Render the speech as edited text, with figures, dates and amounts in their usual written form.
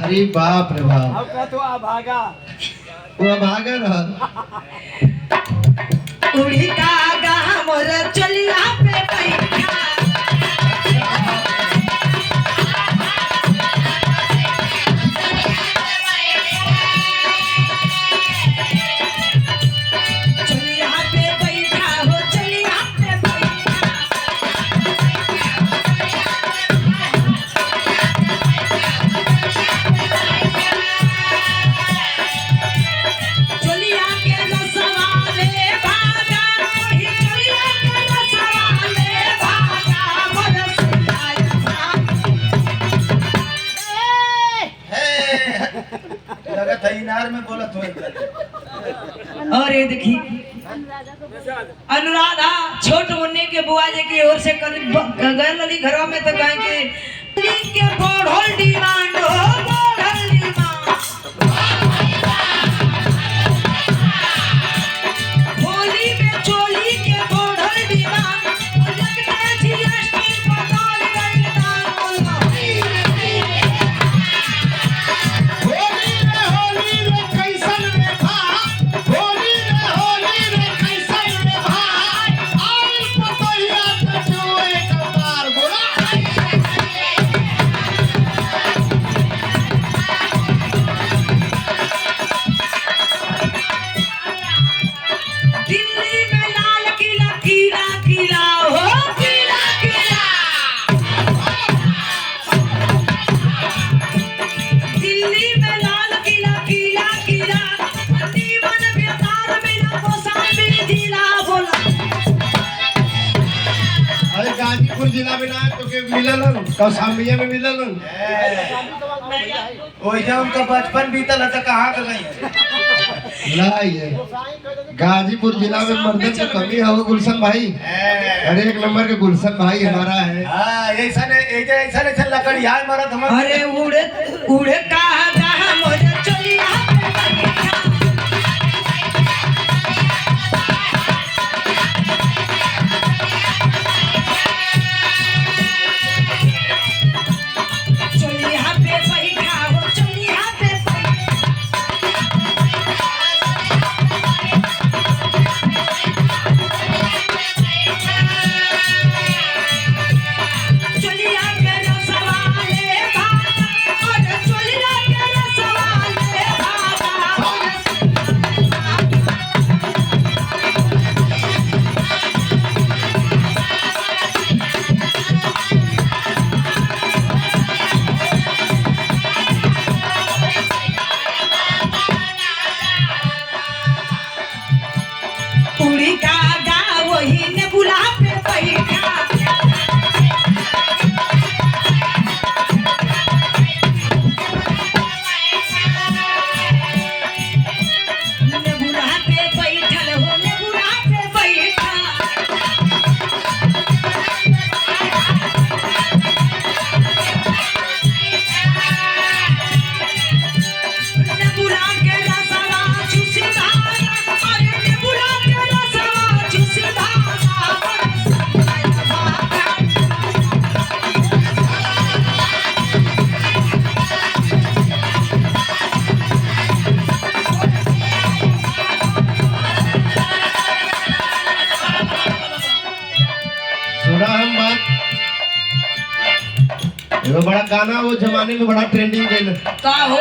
अरे बाप रे बाप। अब का तो अभागा वो भागा रहा। उड़ी का गा मोर चलिया पे बैठा चलिया पे बैठा हो चलिया पे बैठा चलिया के रसवाले भागा वही चलिया के रसवाले भागा मोर लगा था इनार में बोला तो। और ये देखी अनुराधा छोट मुन्ने के बुआ जी की ओर से गए नदी घरों में तो कहे के बढ़ल डिमांड हो बढ़ल डिमांड होली में चोली के बढ़ल डिमांड लगता जीएसटी बदल गई दाम होली में कैसन में भा, होली में कैसन में भा, आई पतैया के जो एक बार बोला। दिल्ली में लाल किला किला किला हो किला किला दिल्ली में लाल किला किला किला जीवन बेकार मिला मौसमी जिला बोला अरे गाजीपुर जिला में ना तो के मिललन कौसाम्बिया में मिललन। ओइ जब उनका बचपन बीतल है तो कहाँ के गई ना ये गाजीपुर जिला में मर्दन की कमी है वो गुलशन भाई। अरे एक नंबर के गुलशन भाई हमारा है। हाँ ऐसा ऐसा लकड़िया मरद हम अरे उड़े उड़े कहा कहा मोरे चलिया चलिया पे बैठा हो चलिया पे चलिया के रसवाले भागा और चलिया के रसवाले भागा उड़ी का गा वही ने बुला पे बैठा ने बुला पे बैठल हो ने बुला पे बैठा ने बुला के रसवा चूसी भागा अरे ने बुला के रसवा चूसी भागा सुना हम बात वो बड़ा गाना वो जमाने में बड़ा ट्रेंडिंग गई। का हो